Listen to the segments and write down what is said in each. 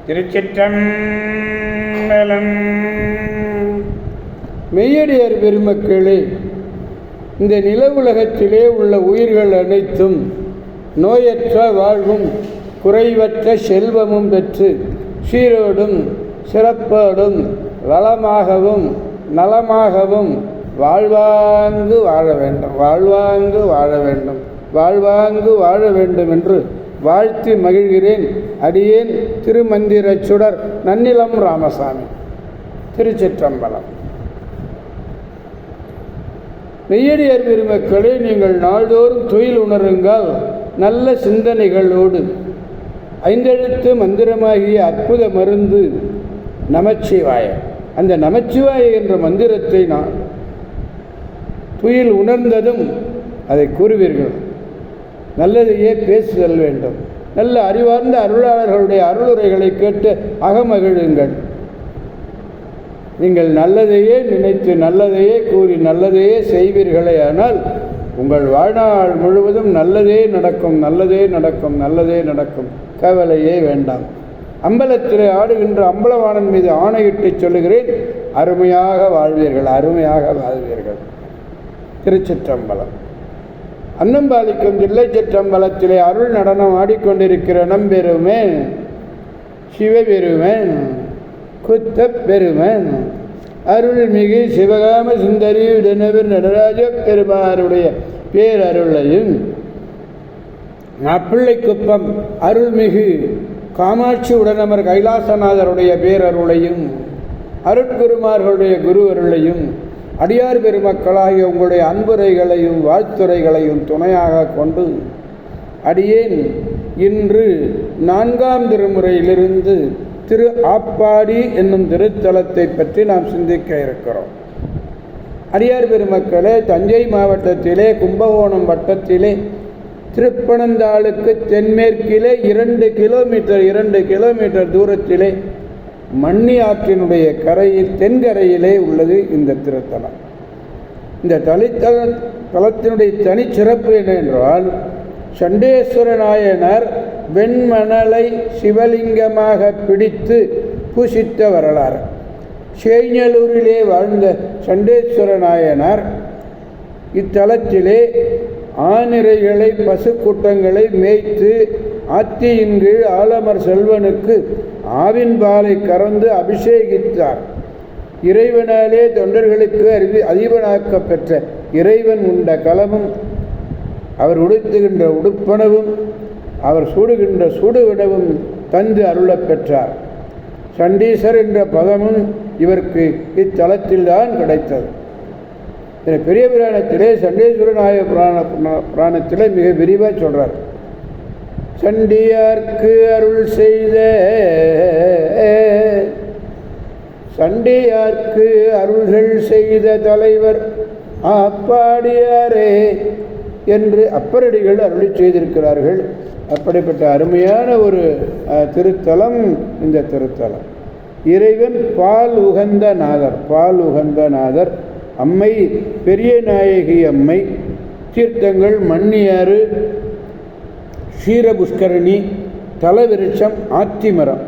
திருச்சிற்றம்பலம். மெய்யடியார் பெருமக்களே, இந்த நில உலகத்திலே உள்ள உயிர்கள் அனைத்தும் நோயற்ற வாழ்வும் குறைவற்ற செல்வமும் பெற்று சீரோடும் சிறப்போடும் வளமாகவும் நலமாகவும் வாழ்வாங்கு வாழ வேண்டும், வாழ்வாங்கு வாழ வேண்டும், வாழ்வாங்கு வாழ வேண்டும் என்று வாழ்த்தி மகிழ்கிறேன். அடியேன் திருமந்திர சுடர் நன்னிலம் ராமசாமி. திருச்சிற்றம்பலம். மெய்யடியார் பெருமக்களே, நீங்கள் நாள்தோறும் தொழில் உணருங்கள். நல்ல சிந்தனைகளோடு ஐந்தெழுத்து மந்திரமாகிய அற்புத மருந்து நமச்சிவாய, அந்த நமச்சிவாய என்ற மந்திரத்தை நான் துயில் உணர்ந்ததும் அதை கூறுவீர்கள். நல்லதையே பேசுதல் வேண்டும். நல்ல அறிவார்ந்த அருளாளர்களுடைய அருளுரைகளை கேட்டு அகமகிழுங்கள். நீங்கள் நல்லதையே நினைத்து நல்லதையே கூறி நல்லதையே செய்வீர்களே, ஆனால் உங்கள் வாழ்நாள் முழுவதும் நல்லதே நடக்கும், நல்லதே நடக்கும், நல்லதே நடக்கும். கவலையே வேண்டாம். அம்பலத்திலே ஆடுகின்ற அம்பலவாணன் மீது ஆணையிட்டு சொல்லுகிறேன், அருமையாக வாழ்வீர்கள், அருமையாக வாழ்வீர்கள். திருச்சிற்றம்பலம். அன்னம்பாலிக்கும் தில்லை சிற்றம்பலத்திலே அருள் நடனம் ஆடிக்கொண்டிருக்கிற நம்பெருமேன் சிவபெருமன் குத்த பெருமன் அருள்மிகு சிவகாம சுந்தரி உடனவர் நடராஜ பெருமாருடைய பேரருளையும், நப்பிள்ளைக்குப்பம் அருள்மிகு காமாட்சி உடனமர் கைலாசநாதருடைய பேரருளையும், அருட்குருமார்களுடைய குரு அருளையும், அடியார் பெருமக்களாகிய உங்களுடைய அன்புரைகளையும் வாழ்த்துரைகளையும் துணையாக கொண்டு அடியேன் இன்று 4ஆம் திருமுறையிலிருந்து திரு ஆப்பாடி என்னும் திருத்தலத்தை பற்றி நாம் சிந்திக்க இருக்கிறோம். அடியார் பெருமக்களே, தஞ்சை மாவட்டத்திலே கும்பகோணம் வட்டத்திலே திருப்பனந்தாளுக்கு தென்மேற்கிலே 2 கிலோமீட்டர் தூரத்திலே மண்ணி ஆற்றினுடைய கரையில் தென்கரையிலே உள்ளது இந்த திருத்தலம். இந்த தலத்தினுடைய தனிச்சிறப்பு என்னவென்றால், சண்டேஸ்வர நாயனார் வெண்மணலை சிவலிங்கமாக பிடித்து பூசித்த வரலாறு. சேஞ்சலூரிலே வாழ்ந்த சண்டேஸ்வர நாயனார் இத்தலத்திலே ஆனிரைகளை பசு கூட்டங்களை மேய்த்து ஆத்தியின் கீழ் ஆலமர் செல்வனுக்கு ஆவின் பாலை கறந்து அபிஷேகித்தார். இறைவனாலே தொண்டர்களுக்கு அதிபனாக்க பெற்ற இறைவன் உண்ட கலமும், அவர் உடுத்துகின்ற உடுப்பனவும், அவர் சூடுகின்ற சூடுவிடவும் தந்து அருளப் பெற்றார். சண்டீசர் என்ற பதமும் இவருக்கு இத்தலத்தில்தான் கிடைத்தது. பெரிய புராணத்திலே சண்டீஸ்வர நாய புராணத்திலே மிக விரிவாக சொல்றார். சண்டியார்க்கு அருள் செய்த சண்டியார்க்கு அருள்கள் செய்த தலைவர் ஆப்பாடியாரே என்று அப்பரடிகள் அருளி செய்திருக்கிறார்கள். அப்படிப்பட்ட அருமையான ஒரு திருத்தலம் இந்த திருத்தலம். இறைவன் பால் உகந்த நாதர், அம்மை பெரிய நாயகி அம்மை, தீர்த்தங்கள் மண்ணியாறு, ஷீரபுஷ்கரணி, தலவிருட்சம் ஆத்திமரம்.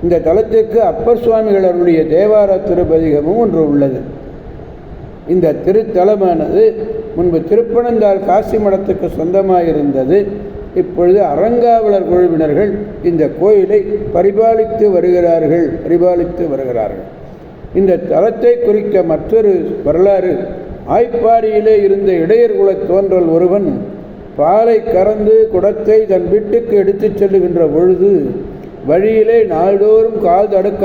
இந்த தலத்திற்கு அப்பர் சுவாமிகள் அருளிய தேவார திருப்பதிகமும் ஒன்று உள்ளது. இந்த திருத்தலமானது முன்பு திருப்பனந்தாள் காசி மடத்துக்கு சொந்தமாக இருந்தது. இப்பொழுது அறங்காவலர் குழுவினர்கள் இந்த கோயிலை பரிபாலித்து வருகிறார்கள். இந்த தலத்தை குறிக்க மற்றொரு வரலாறு. ஆய்ப்பாடியிலே இருந்த இடையர் குல தோன்றல் ஒருவன் பாலை கறந்து குடத்தை தன் வீட்டுக்கு எடுத்துச் செல்லுகின்ற பொழுது வழியிலே நாள்தோறும் கால் தடுக்க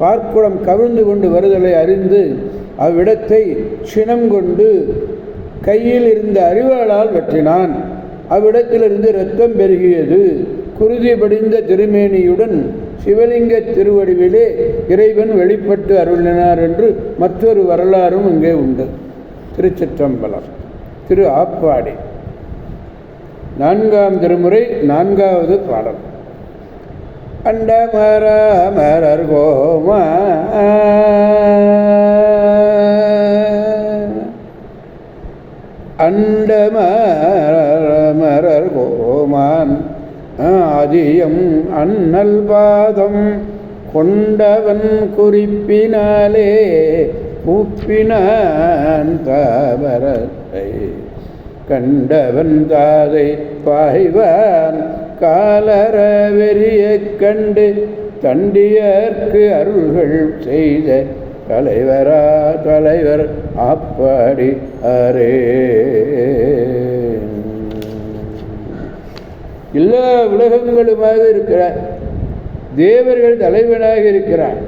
பார்க்குடம் கவிழ்ந்து கொண்டு வருதலை அறிந்து அவ்விடத்தை சினம் கொண்டு கையில் இருந்த அரிவாளால் வெட்டினான். அவ்விடத்திலிருந்து இரத்தம் பெருகியது. குருதி படிந்த திருமேனியுடன் சிவலிங்க திருவடிவிலே இறைவன் வெளிப்பட்டு அருளினார் என்று மற்றொரு வரலாறும் இங்கே உண்டு. திருச்சிற்றம்பலம். திரு ஆப்பாடி 4ஆம் திருமுறை 4வது பாடல். அண்டமரமரர் கோமா அண்டமரமரர் கோமான் ஆதியம் அண்ணல் பாதம் கொண்டவன் குறிப்பினாலே கூப்பினான் தாவரத்தை கண்டவன் தாதை பாய்வான் காலர வெறிய கண்டு தண்டியர்க்கு அருள்கள் செய்த தலைவர் ஆப்பாடி அரே. எல்லா உலகங்களுமாக இருக்கிறார். தேவர்கள் தலைவனாக இருக்கிறார்.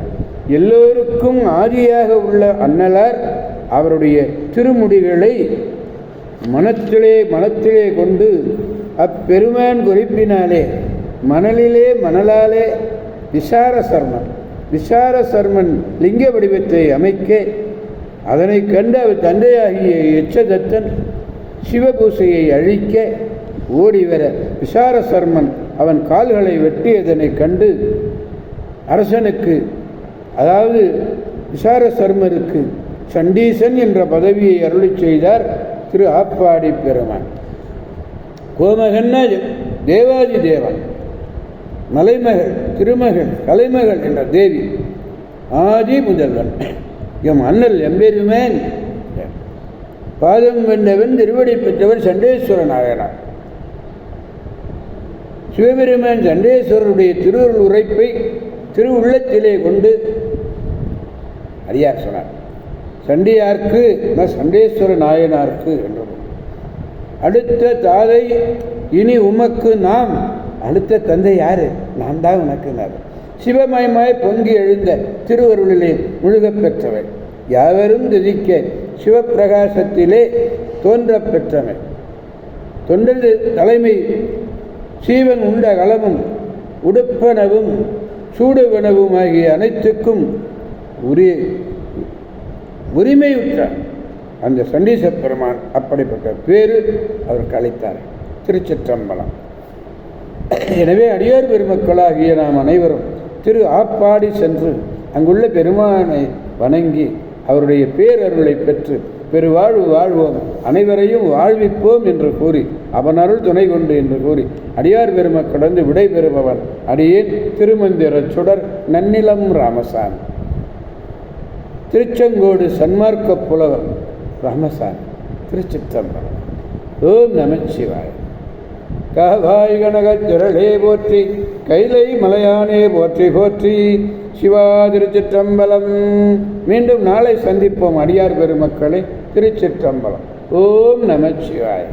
எல்லோருக்கும் ஆதியாக உள்ள அண்ணலார் அவருடைய திருமுடிகளை மனத்திலே கொண்டு அப்பெருமான் குறிப்பினாலே மணலிலே மணலாலே விசார சர்மன் லிங்க வடிவத்தை அமைக்க அதனை கண்டு அவர் தந்தையாகிய எச்சதத்தன் சிவபூசையை அழிக்க ஓடிவர விசார சர்மன் அவன் கால்களை வெட்டியதனை கண்டு அரசனுக்கு, அதாவது விசார சர்மருக்கு சண்டீசன் என்ற பதவியை அருளி செய்தார் திரு ஆப்பாடி பெருமான். கோமகன்னா தேவாதி தேவன், மலைமகள் திருமகள் கலைமகள் என்ற தேவி, ஆதி முதல்வன் எம் அண்ணல் எம்பெருமேன் பாதம் வென்றவன் திருவடி பெற்றவர் சண்டேஸ்வரன் ஆகிறார். சிவபெருமான் சண்டேஸ்வரருடைய திருவருள் உரைப்பை திரு உள்ளத்திலே கொண்டு அடியார் சொன்னார். சண்டியார்க்கு சண்டேஸ்வர நாயனார்க்கு என்று. அடுத்த தாதை இனி உமக்கு நாம், அடுத்த தந்தை யாரு? நான் தான் உனக்கு. சிவமயமாய் பொங்கி எழுந்த திருவருளிலே முழுக பெற்றவன், யாவரும் துதிக்க சிவப்பிரகாசத்திலே தோன்ற பெற்றவன், தொண்டர் தலைமை சீவன் உண்ட களமும் உடுப்பனவும் சூடுவனவும் ஆகிய அனைத்துக்கும் உரிமையுற்றார் அந்த சண்டீச பெருமான். அப்படிப்பட்ட பேரு அவருக்கு அளித்தார். திருச்சிற்றம்பலம். எனவே அடியார் பெருமக்களாகிய நாம் அனைவரும் திரு ஆப்பாடி சென்று அங்குள்ள பெருமானை வணங்கி அவருடைய பேரருளை பெற்று பெருவாழ்வு வாழ்வோம், அனைவரையும் வாழ்விப்போம் என்று கூறி அவன் அருள் துணை கொண்டு என்று கூறி அடியார் பெருமக்கடந்து விடை பெறுபவன் அடியேன் திருமந்திர சுடர் நன்னிலம் ராமசாமி. திருச்செங்கோடு சன்மார்க்க புலவர் ராமசாமி. திருச்சிற்றம்பலம். ஓம் நமச்சிவாய. காவாய் கனகத் திரளே போற்றி, கைலை மலையானே போற்றி போற்றி. சிவா திருச்சிற்றம்பலம். மீண்டும் நாளை சந்திப்போம் அடியார் பெருமக்களை. திருச்சிற்றம்பலம். ஓம் நமச்சிவாய.